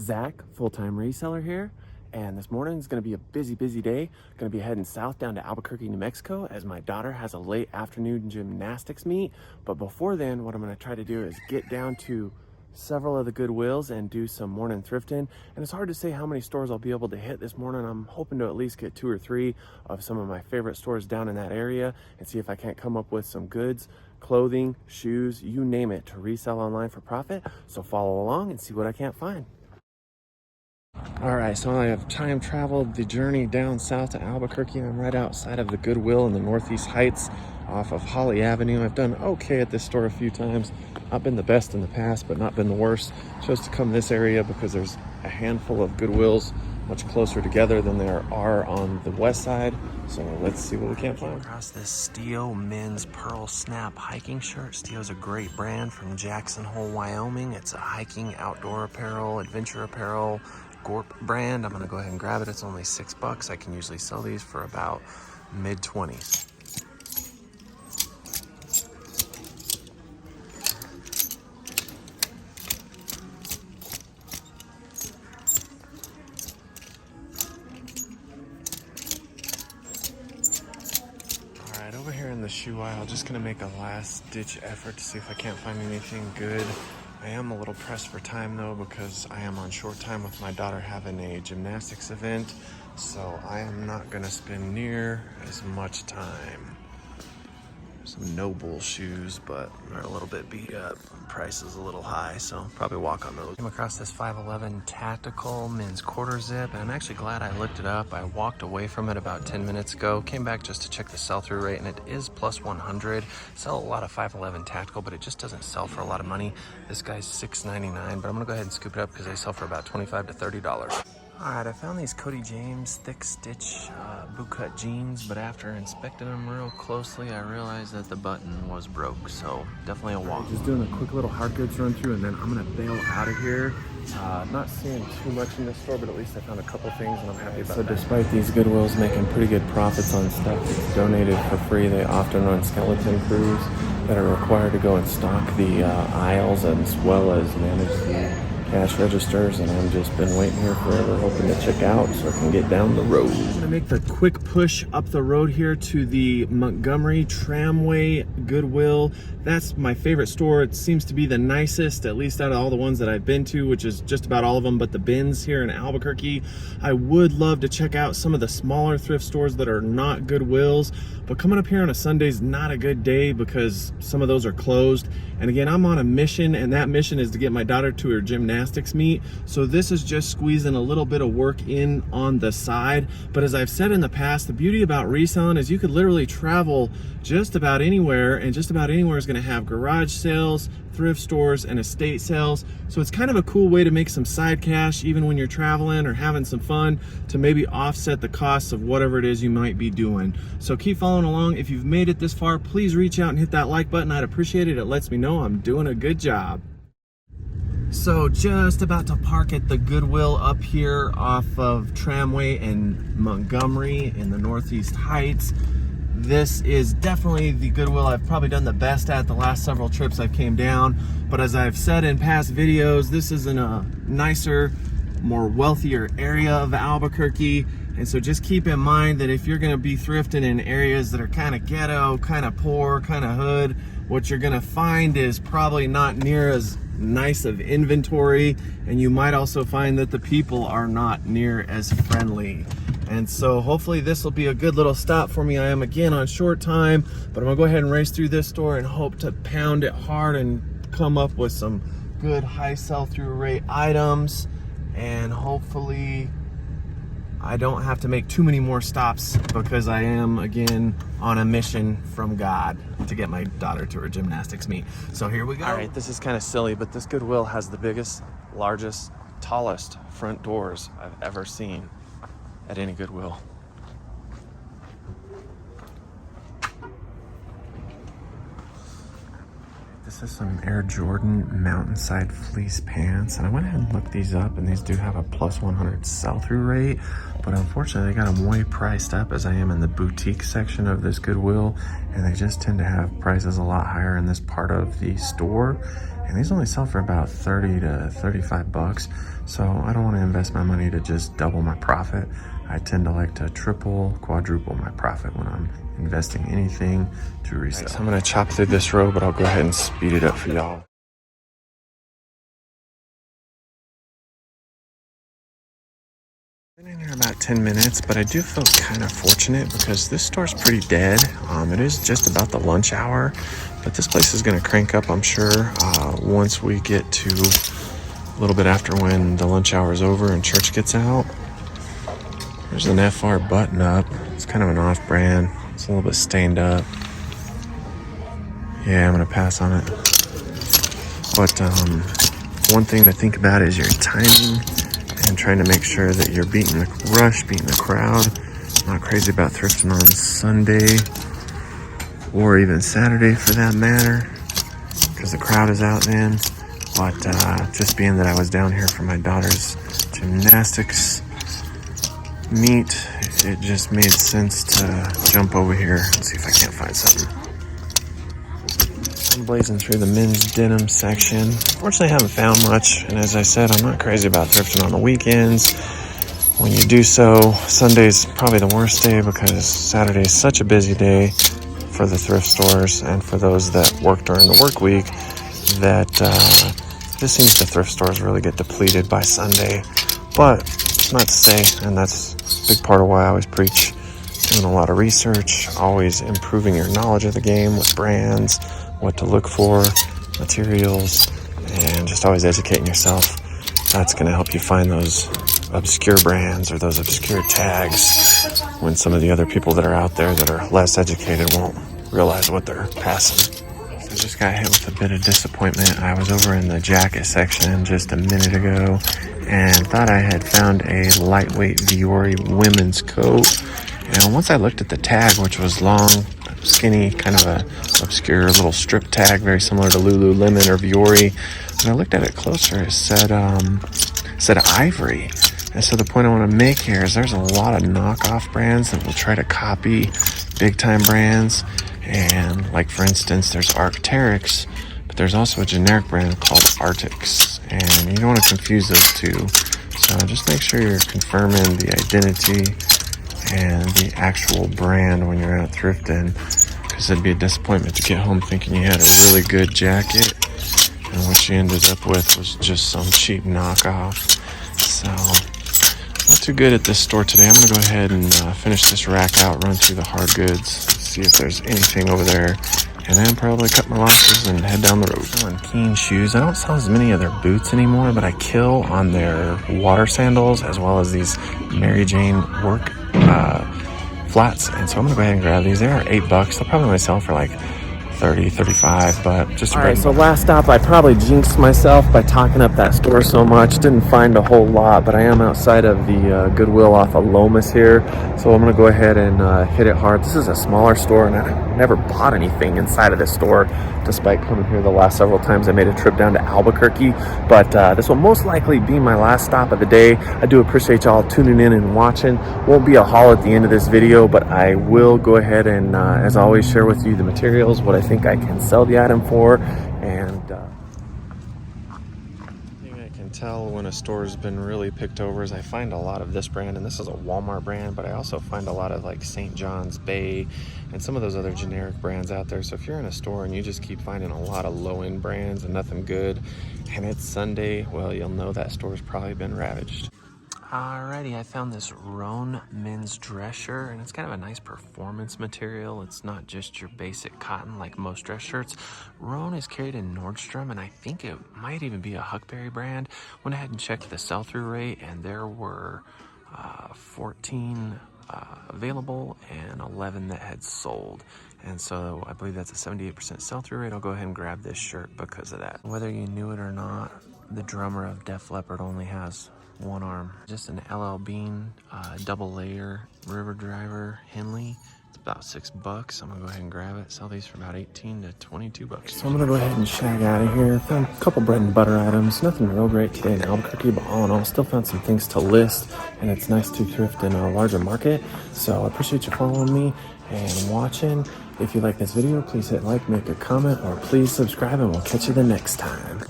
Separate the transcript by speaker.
Speaker 1: Zach, full-time reseller here, and this morning is going to be a busy day. Going to be heading south down to Albuquerque, New Mexico, as my daughter has a late afternoon gymnastics meet. But before then, what I'm going to try to do is get down to several of the Goodwills and do some morning thrifting. And it's hard to say how many stores I'll be able to hit this morning. I'm hoping to at least get 2 or 3 of some of my favorite stores down in that area and see if I can't come up with some goods, clothing, shoes, you name it, to resell online for profit. So follow along and see what I can't find. All right, so I have time traveled the journey down south to Albuquerque. I'm right outside of the Goodwill in the Northeast Heights off of Holly Avenue. I've done okay at this store a few times. Not been the best in the past, but not been the worst. Chose to come this area because there's a handful of Goodwills much closer together than there are on the west side. So let's see what we can find. Across this Stio men's pearl snap hiking shirt. Stio's a great brand from Jackson Hole, Wyoming. It's a hiking, outdoor apparel, adventure apparel, Gorp brand. I'm gonna go ahead and grab it. It's only $6. I can usually sell these for about mid-20s. All right, over here in the shoe aisle, just gonna make a last ditch effort to see if I can't find anything good. I am a little pressed for time though, because I am on short time with my daughter having a gymnastics event, so I am not gonna spend near as much time. Some Noble shoes, but they're a little bit beat up. Price is a little high, so probably walk on those. Came across this 511 tactical men's quarter zip, and I'm actually glad I looked it up. I walked away from it about 10 minutes ago, came back just to check the sell-through rate, and it is plus 100. Sell a lot of 511 tactical, but it just doesn't sell for a lot of money. This guy's $6.99, but I'm gonna go ahead and scoop it up because they sell for about $25 to $30. All right, I found these Cody James thick stitch bootcut jeans, but after inspecting them real closely, I realized that the button was broke, so definitely a walk. Just doing a quick little hard goods run through, and then I'm gonna bail out of here. Not seeing too much in this store, but at least I found a couple things, and I'm happy about that. So despite these Goodwills making pretty good profits on stuff that's donated for free, they often run skeleton crews that are required to go and stock the aisles as well as manage the cash registers, and I've just been waiting here forever hoping to check out so I can get down the road. I'm gonna make the quick push up the road here to the Montgomery Tramway Goodwill. That's my favorite store. It seems to be the nicest, at least out of all the ones that I've been to, which is just about all of them but the bins here in Albuquerque. I would love to check out some of the smaller thrift stores that are not Goodwills, but coming up here on a Sunday is not a good day because some of those are closed. And again, I'm on a mission, and that mission is to get my daughter to her gymnastics meet. So this is just squeezing a little bit of work in on the side. But as I've said in the past, the beauty about reselling is you could literally travel just about anywhere, and just about anywhere is gonna have garage sales, thrift stores, and estate sales. So it's kind of a cool way to make some side cash even when you're traveling or having some fun, to maybe offset the costs of whatever it is you might be doing. So keep following along. If you've made it this far, please reach out and hit that like button. I'd appreciate it. It lets me know I'm doing a good job. So just about to park at the Goodwill up here off of Tramway and Montgomery in the Northeast Heights. This is definitely the Goodwill I've probably done the best at the last several trips I've came down. But as I've said in past videos, this is in a nicer, more wealthier area of Albuquerque. And so just keep in mind that if you're gonna be thrifting in areas that are kind of ghetto, kind of poor, kind of hood, what you're gonna find is probably not near as nice of inventory, and you might also find that the people are not near as friendly. And so hopefully this will be a good little stop for me. I am again on short time, but I'm gonna go ahead and race through this store and hope to pound it hard and come up with some good high sell-through rate items. And hopefully I don't have to make too many more stops, because I am again on a mission from God to get my daughter to her gymnastics meet. So here we go. All right, this is kind of silly, but this Goodwill has the biggest, largest, tallest front doors I've ever seen at any Goodwill. This is some Air Jordan Mountainside fleece pants, and I went ahead and looked these up, and these do have a plus 100 sell-through rate, but unfortunately I got them way priced up as I am in the boutique section of this Goodwill, and they just tend to have prices a lot higher in this part of the store, and these only sell for about 30 to 35 bucks, so I don't want to invest my money to just double my profit. I tend to like to triple, quadruple my profit when I'm investing anything to resell. Right, so I'm gonna chop through this road, but I'll go ahead and speed it up for y'all. Been in here about 10 minutes, but I do feel kind of fortunate because this store's pretty dead. It is just about the lunch hour, but this place is gonna crank up, I'm sure, once we get to a little bit after when the lunch hour is over and church gets out. There's an FR button up. It's kind of an off-brand. It's a little bit stained up. Yeah, I'm gonna pass on it. But one thing to think about is your timing and trying to make sure that you're beating the rush, beating the crowd. I'm not crazy about thrifting on Sunday or even Saturday for that matter, because the crowd is out then. But just being that I was down here for my daughter's gymnastics meet, it just made sense to jump over here and see if I can't find something. I'm blazing through the men's denim section. Fortunately, I haven't found much, and as I said, I'm not crazy about thrifting on the weekends. When you do so, Sunday's probably the worst day because Saturday is such a busy day for the thrift stores and for those that work during the work week that this seems the thrift stores really get depleted by Sunday. But it's not to say, and that's a big part of why I always preach doing a lot of research, always improving your knowledge of the game with brands, what to look for, materials, and just always educating yourself. That's going to help you find those obscure brands or those obscure tags when some of the other people that are out there that are less educated won't realize what they're passing. So I just got hit with a bit of disappointment. I was over in the jacket section just a minute ago and thought I had found a lightweight Viore women's coat. And once I looked at the tag, which was long, skinny, kind of a obscure little strip tag, very similar to Lululemon or Viore, when I looked at it closer, it said Ivory. And so the point I want to make here is there's a lot of knockoff brands that will try to copy big time brands. And like, for instance, there's Arc'teryx, but there's also a generic brand called Arc'teryx, and you don't want to confuse those two. So just make sure you're confirming the identity and the actual brand when you're out thrifting, because it'd be a disappointment to get home thinking you had a really good jacket and what you ended up with was just some cheap knockoff. So not too good at this store today. I'm gonna go ahead and finish this rack out, run through the hard goods, see if there's anything over there, and then probably cut my losses and head down the road. On Keen shoes, I don't sell as many of their boots anymore, but I kill on their water sandals as well as these Mary Jane work flats, and so I'm gonna go ahead and grab these. They are $8. They'll probably only sell for like 30, 35, but just all right. So last stop, I probably jinxed myself by talking up that store so much. Didn't find a whole lot, but I am outside of the Goodwill off of Lomas here, so I'm gonna go ahead and hit it hard. This is a smaller store, and I never bought anything inside of this store, despite coming here the last several times I made a trip down to Albuquerque. But this will most likely be my last stop of the day. I do appreciate y'all tuning in and watching. Won't be a haul at the end of this video, but I will go ahead and, as always, share with you the materials, what I think I can sell the item for, and thing I can tell when a store has been really picked over is I find a lot of this brand, and this is a Walmart brand, but I also find a lot of like St. John's Bay and some of those other generic brands out there. So if you're in a store and you just keep finding a lot of low-end brands and nothing good, and it's Sunday, well, you'll know that store's probably been ravaged. Alrighty, I found this Rhone men's dress shirt, and it's kind of a nice performance material. It's not just your basic cotton like most dress shirts. Rhone is carried in Nordstrom, and I think it might even be a Huckberry brand. Went ahead and checked the sell-through rate, and there were 14 available and 11 that had sold. And so I believe that's a 78% sell-through rate. I'll go ahead and grab this shirt because of that. Whether you knew it or not, the drummer of Def Leppard only has one arm. Just an LL Bean double layer river driver Henley. It's about $6. I'm gonna go ahead and grab it. Sell these for about 18 to 22 bucks. So I'm gonna go ahead and shag out of here. Found a couple bread and butter items. Nothing real great today in Albuquerque, but all in all, still found some things to list. And it's nice to thrift in a larger market. So I appreciate you following me and watching. If you like this video, please hit like, make a comment, or please subscribe, and we'll catch you the next time.